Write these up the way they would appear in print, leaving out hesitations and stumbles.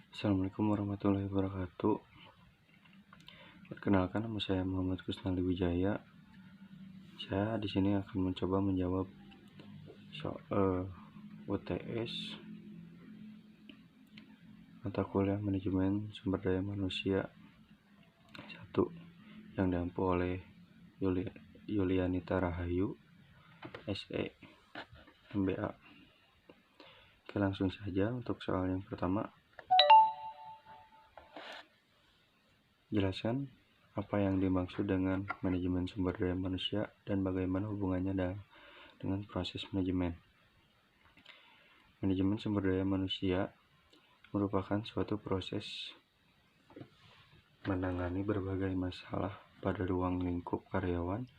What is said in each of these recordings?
Assalamualaikum warahmatullahi wabarakatuh. Perkenalkan, nama saya Muhammad Kusnali Wijaya. Saya di sini akan mencoba menjawab soal UTS mata kuliah Manajemen Sumber Daya Manusia 1 yang diampu oleh Yulianita Rahayu, SE, MBA. Oke, langsung saja untuk soal yang pertama. Jelaskan apa yang dimaksud dengan manajemen sumber daya manusia dan bagaimana hubungannya dengan proses manajemen. Manajemen sumber daya manusia merupakan suatu proses menangani berbagai masalah pada ruang lingkup karyawan,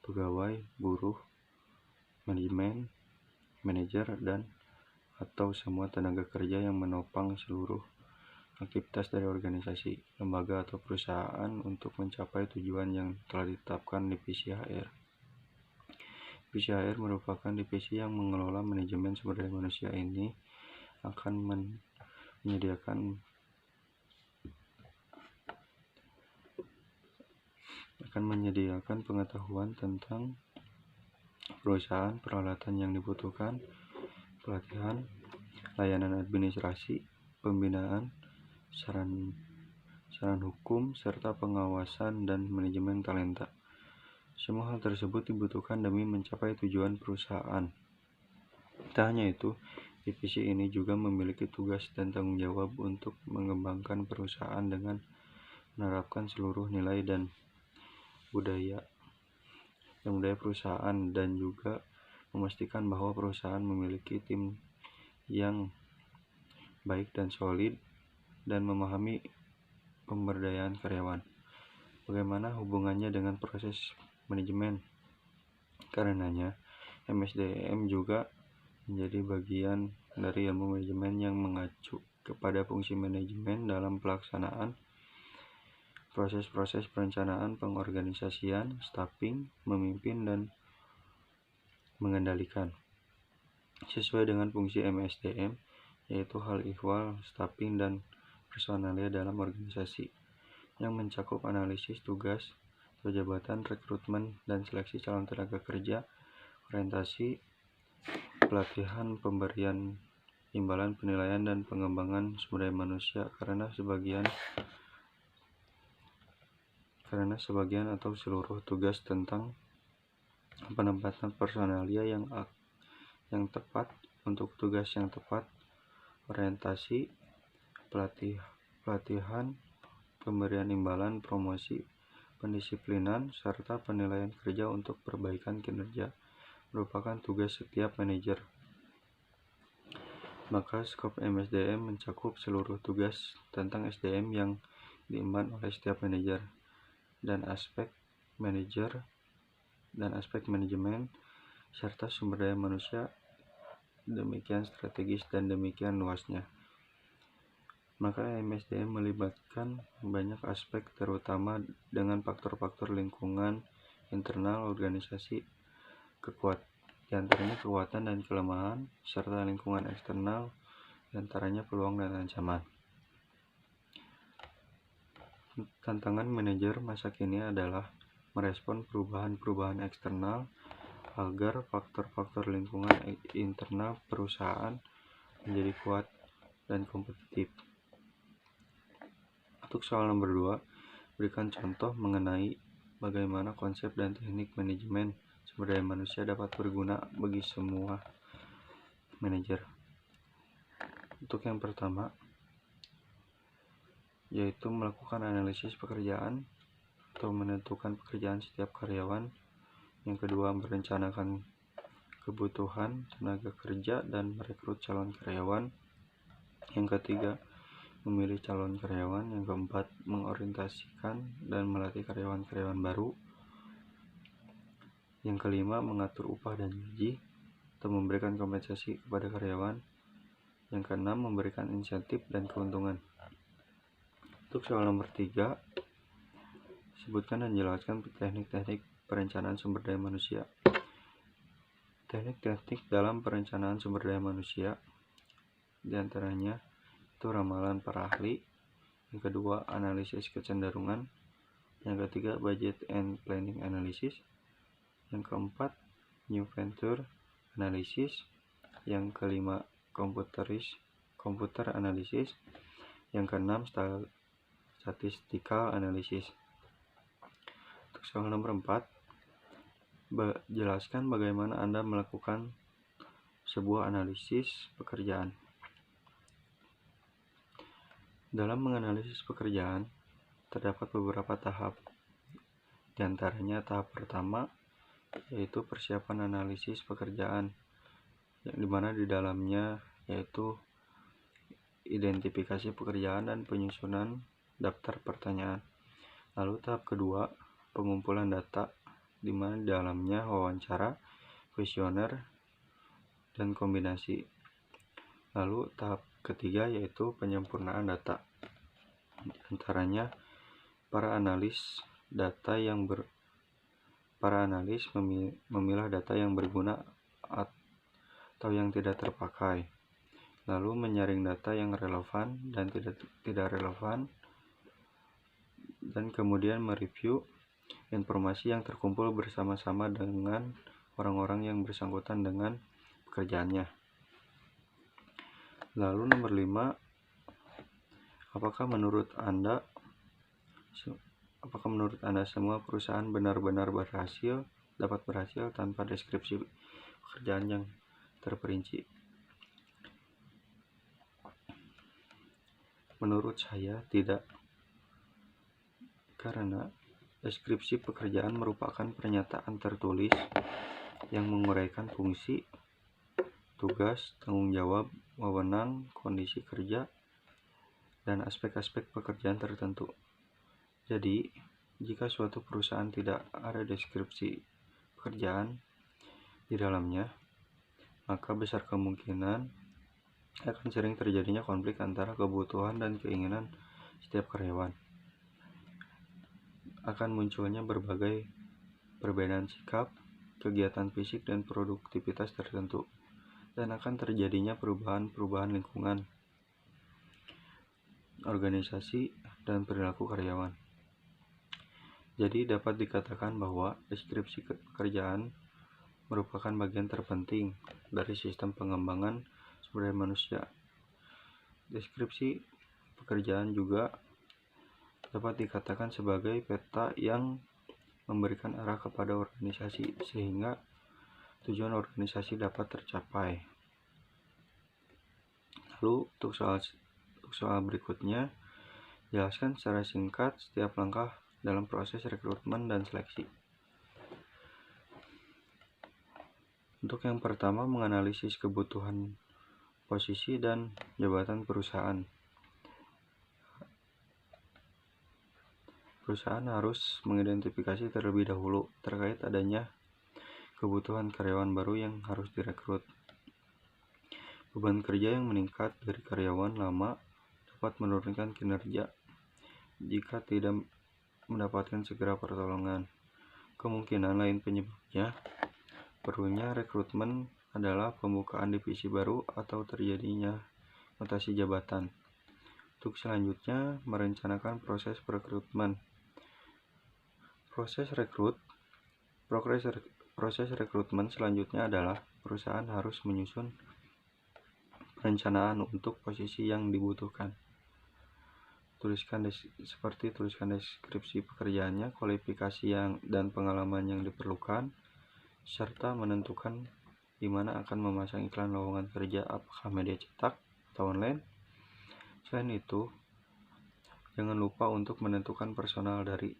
pegawai, buruh, manajemen, manajer, dan atau semua tenaga kerja yang menopang seluruh aktivitas dari organisasi, lembaga, atau perusahaan untuk mencapai tujuan yang telah ditetapkan divisi HR. Divisi HR merupakan divisi yang mengelola manajemen sumber daya manusia. Ini akan menyediakan pengetahuan tentang perusahaan, peralatan yang dibutuhkan, pelatihan, layanan administrasi, pembinaan, saran hukum, serta pengawasan dan manajemen talenta. Semua hal tersebut dibutuhkan demi mencapai tujuan perusahaan. Tak hanya itu, divisi ini juga memiliki tugas dan tanggung jawab untuk mengembangkan perusahaan dengan menerapkan seluruh nilai dan budaya perusahaan, dan juga memastikan bahwa perusahaan memiliki tim yang baik dan solid dan memahami pemberdayaan karyawan. Bagaimana hubungannya dengan proses manajemen? Karenanya, MSDM juga menjadi bagian dari ilmu manajemen yang mengacu kepada fungsi manajemen dalam pelaksanaan proses-proses perencanaan, pengorganisasian, staffing, memimpin, dan mengendalikan. Sesuai dengan fungsi MSDM, yaitu hal ihwal, staffing, dan personalia dalam organisasi, yang mencakup analisis tugas atau jabatan, rekrutmen dan seleksi calon tenaga kerja, orientasi, pelatihan, pemberian imbalan, penilaian, dan pengembangan sumber daya manusia. Karena sebagian atau seluruh tugas tentang penempatan personalia yang tepat untuk tugas yang tepat, orientasi, pelatihan, pemberian imbalan, promosi, pendisiplinan, serta penilaian kerja untuk perbaikan kinerja merupakan tugas setiap manajer. Maka skop MSDM mencakup seluruh tugas tentang SDM yang diemban oleh setiap manajer dan aspek manajemen serta sumber daya manusia demikian strategis dan demikian luasnya. Maka MSDM melibatkan banyak aspek, terutama dengan faktor-faktor lingkungan internal organisasi, diantaranya kekuatan dan kelemahan, serta lingkungan eksternal, diantaranya peluang dan ancaman. Tantangan manajer masa kini adalah merespon perubahan-perubahan eksternal agar faktor-faktor lingkungan internal perusahaan menjadi kuat dan kompetitif. Untuk soal nomor 2, berikan contoh mengenai bagaimana konsep dan teknik manajemen sumber daya manusia dapat berguna bagi semua manajer. Untuk yang pertama, yaitu melakukan analisis pekerjaan atau menentukan pekerjaan setiap karyawan. Yang kedua, merencanakan kebutuhan tenaga kerja dan merekrut calon karyawan. Yang ketiga, memilih calon karyawan. Yang keempat, mengorientasikan dan melatih karyawan-karyawan baru. Yang kelima, mengatur upah dan gaji atau memberikan kompensasi kepada karyawan. Yang keenam, memberikan insentif dan keuntungan. Untuk soal nomor 3, sebutkan dan jelaskan teknik-teknik perencanaan sumber daya manusia. Teknik-teknik dalam perencanaan sumber daya manusia diantaranya yaitu ramalan para ahli. Yang kedua, analisis kecenderungan. Yang ketiga, budget and planning analysis. Yang keempat, new venture analysis. Yang kelima, computer analysis. Yang keenam, statistical analysis. Untuk soal nomor 4, jelaskan bagaimana Anda melakukan sebuah analisis pekerjaan. Dalam menganalisis pekerjaan, terdapat beberapa tahap. Di antaranya tahap pertama, yaitu persiapan analisis pekerjaan, yang dimana di dalamnya yaitu identifikasi pekerjaan dan penyusunan daftar pertanyaan. Lalu tahap kedua, pengumpulan data, di mana di dalamnya wawancara, kuesioner, dan kombinasi. Lalu tahap ketiga yaitu penyempurnaan data. Di antaranya para analis memilah data yang berguna atau yang tidak terpakai, lalu menyaring data yang relevan dan tidak relevan, dan kemudian mereview informasi yang terkumpul bersama-sama dengan orang-orang yang bersangkutan dengan pekerjaannya. Lalu nomor 5, apakah menurut Anda semua perusahaan benar-benar dapat berhasil tanpa deskripsi pekerjaan yang terperinci? Menurut saya tidak, karena deskripsi pekerjaan merupakan pernyataan tertulis yang menguraikan fungsi, tugas, tanggung jawab, wewenang, kondisi kerja, dan aspek-aspek pekerjaan tertentu. Jadi, jika suatu perusahaan tidak ada deskripsi pekerjaan di dalamnya, maka besar kemungkinan akan sering terjadinya konflik antara kebutuhan dan keinginan setiap karyawan. Akan munculnya berbagai perbedaan sikap, kegiatan fisik, dan produktivitas tertentu, dan akan terjadinya perubahan lingkungan, organisasi, dan perilaku karyawan. Jadi dapat dikatakan bahwa deskripsi pekerjaan merupakan bagian terpenting dari sistem pengembangan sumber daya manusia. Deskripsi pekerjaan juga dapat dikatakan sebagai peta yang memberikan arah kepada organisasi sehingga tujuan organisasi dapat tercapai. Lalu untuk soal berikutnya, jelaskan secara singkat setiap langkah dalam proses rekrutmen dan seleksi. Untuk yang pertama, menganalisis kebutuhan posisi dan jabatan perusahaan. Perusahaan harus mengidentifikasi terlebih dahulu terkait adanya kebutuhan karyawan baru yang harus direkrut. Beban kerja yang meningkat dari karyawan lama dapat menurunkan kinerja jika tidak mendapatkan segera pertolongan. Kemungkinan lain penyebabnya perlunya rekrutmen adalah pembukaan divisi baru atau terjadinya mutasi jabatan. Untuk selanjutnya, merencanakan proses perekrutmen. Proses rekrutmen selanjutnya adalah perusahaan harus menyusun perencanaan untuk posisi yang dibutuhkan. Tuliskan deskripsi pekerjaannya, kualifikasi dan pengalaman yang diperlukan, serta menentukan di mana akan memasang iklan lowongan kerja, apakah media cetak atau online. Selain itu, jangan lupa untuk menentukan personal dari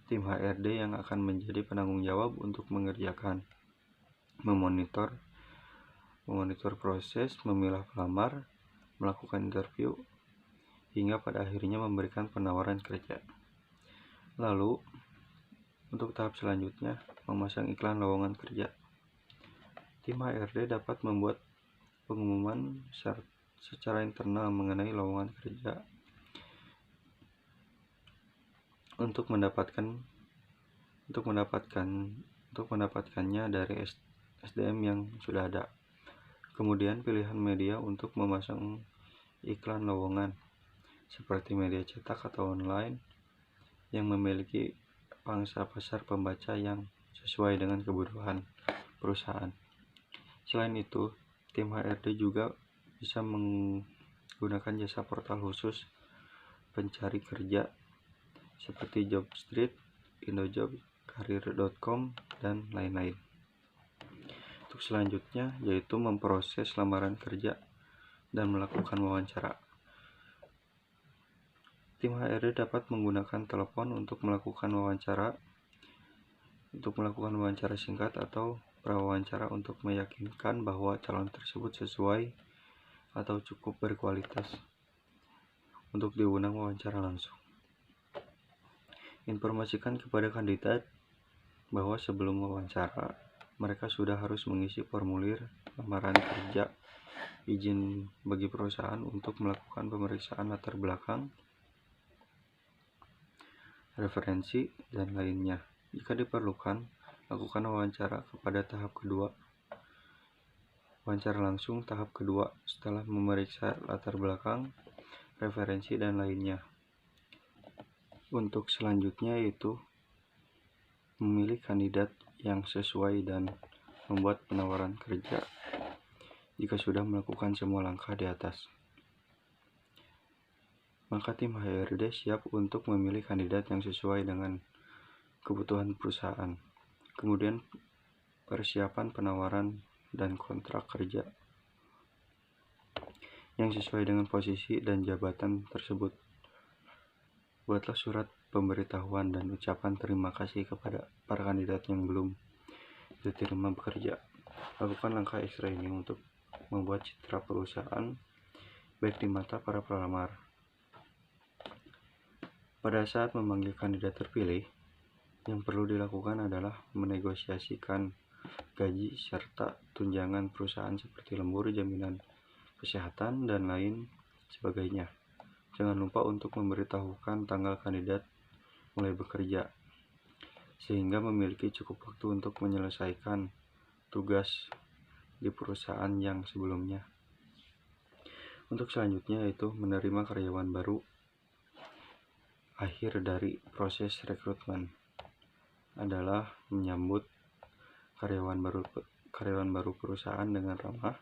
tim HRD yang akan menjadi penanggung jawab untuk memonitor proses, memilah pelamar, melakukan interview, hingga pada akhirnya memberikan penawaran kerja. Lalu, untuk tahap selanjutnya, memasang iklan lowongan kerja. Tim HRD dapat membuat pengumuman secara internal mengenai lowongan kerja untuk mendapatkannya dari SDM yang sudah ada. Kemudian pilihan media untuk memasang iklan lowongan seperti media cetak atau online yang memiliki pangsa pasar pembaca yang sesuai dengan kebutuhan perusahaan. Selain itu, tim HRD juga bisa menggunakan jasa portal khusus pencari kerja seperti Jobstreet, Indojob, Karir.com, dan lain-lain. Untuk selanjutnya yaitu memproses lamaran kerja dan melakukan wawancara. Tim HRD dapat menggunakan telepon untuk melakukan wawancara singkat atau prawawancara untuk meyakinkan bahwa calon tersebut sesuai atau cukup berkualitas untuk diundang wawancara langsung. Informasikan kepada kandidat bahwa sebelum wawancara, mereka sudah harus mengisi formulir lamaran kerja, izin bagi perusahaan untuk melakukan pemeriksaan latar belakang, referensi, dan lainnya. Jika diperlukan, lakukan wawancara pada tahap kedua. Wawancara langsung tahap kedua setelah memeriksa latar belakang, referensi, dan lainnya. Untuk selanjutnya yaitu memilih kandidat yang sesuai dan membuat penawaran kerja jika sudah melakukan semua langkah di atas. Maka tim HRD siap untuk memilih kandidat yang sesuai dengan kebutuhan perusahaan. Kemudian persiapan penawaran dan kontrak kerja yang sesuai dengan posisi dan jabatan tersebut. Buatlah surat pemberitahuan dan ucapan terima kasih kepada para kandidat yang belum diterima bekerja. Lakukan langkah ekstra ini untuk membuat citra perusahaan baik di mata para pelamar. Pada saat memanggil kandidat terpilih, yang perlu dilakukan adalah menegosiasikan gaji serta tunjangan perusahaan seperti lembur, jaminan kesehatan, dan lain sebagainya. Jangan lupa untuk memberitahukan tanggal kandidat mulai bekerja, sehingga memiliki cukup waktu untuk menyelesaikan tugas di perusahaan yang sebelumnya. Untuk selanjutnya yaitu menerima karyawan baru. Akhir dari proses rekrutmen adalah menyambut karyawan baru perusahaan dengan ramah,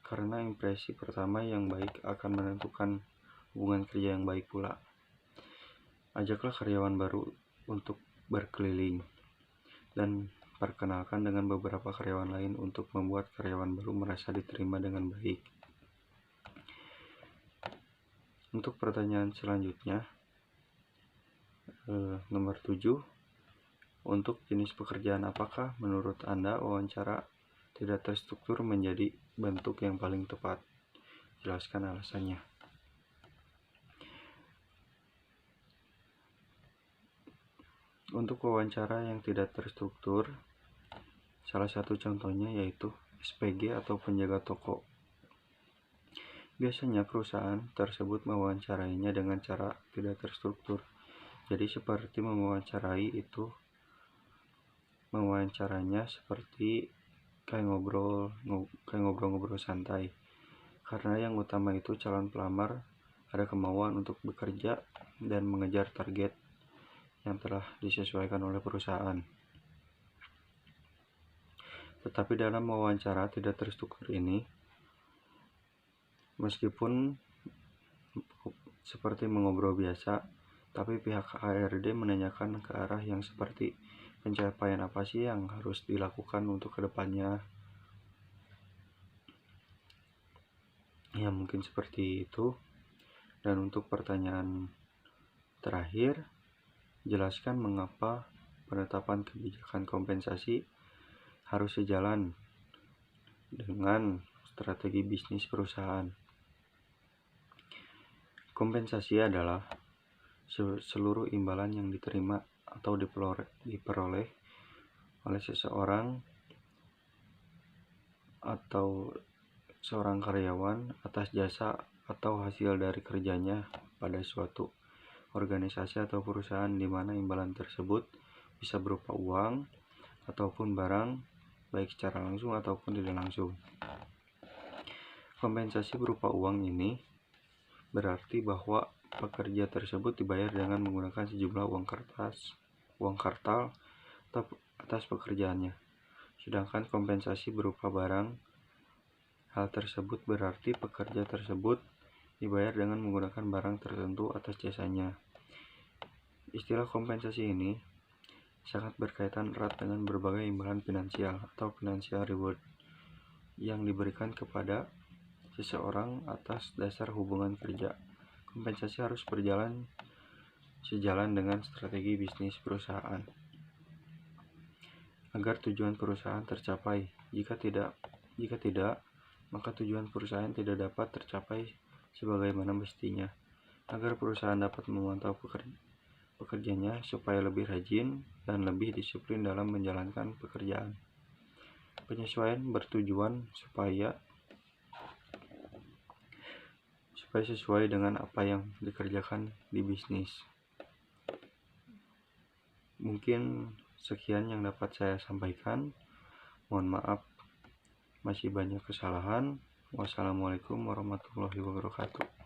karena impresi pertama yang baik akan menentukan hubungan kerja yang baik pula. Ajaklah karyawan baru untuk berkeliling dan perkenalkan dengan beberapa karyawan lain untuk membuat karyawan baru merasa diterima dengan baik. Untuk pertanyaan selanjutnya, nomor 7, untuk jenis pekerjaan apakah menurut Anda wawancara tidak terstruktur menjadi bentuk yang paling tepat? Jelaskan alasannya. Untuk wawancara yang tidak terstruktur, salah satu contohnya yaitu SPG atau penjaga toko. Biasanya perusahaan tersebut mewawancarainya dengan cara tidak terstruktur. Jadi seperti mewawancaranya seperti kayak ngobrol-ngobrol santai. Karena yang utama itu calon pelamar ada kemauan untuk bekerja dan mengejar target yang telah disesuaikan oleh perusahaan. Tetapi dalam wawancara tidak terstruktur ini, meskipun seperti mengobrol biasa, tapi pihak HRD menanyakan ke arah yang seperti pencapaian apa sih yang harus dilakukan untuk kedepannya. Ya mungkin seperti itu. Dan untuk pertanyaan terakhir, jelaskan mengapa penetapan kebijakan kompensasi harus sejalan dengan strategi bisnis perusahaan. Kompensasi adalah seluruh imbalan yang diterima atau diperoleh oleh seseorang atau seorang karyawan atas jasa atau hasil dari kerjanya pada suatu organisasi atau perusahaan, di mana imbalan tersebut bisa berupa uang ataupun barang, baik secara langsung ataupun tidak langsung. Kompensasi berupa uang ini berarti bahwa pekerja tersebut dibayar dengan menggunakan sejumlah uang kartal atas pekerjaannya. Sedangkan kompensasi berupa barang, hal tersebut berarti pekerja tersebut dibayar dengan menggunakan barang tertentu atas jasanya. Istilah kompensasi ini sangat berkaitan erat dengan berbagai imbalan finansial atau financial reward yang diberikan kepada seseorang atas dasar hubungan kerja. Kompensasi harus sejalan dengan strategi bisnis perusahaan agar tujuan perusahaan tercapai. Jika tidak, maka tujuan perusahaan tidak dapat tercapai sebagaimana mestinya. Agar perusahaan dapat memantau pekerjanya supaya lebih rajin dan lebih disiplin dalam menjalankan pekerjaan. Penyesuaian bertujuan supaya sesuai dengan apa yang dikerjakan di bisnis. Mungkin sekian yang dapat saya sampaikan. Mohon maaf masih banyak kesalahan. Wassalamualaikum warahmatullahi wabarakatuh.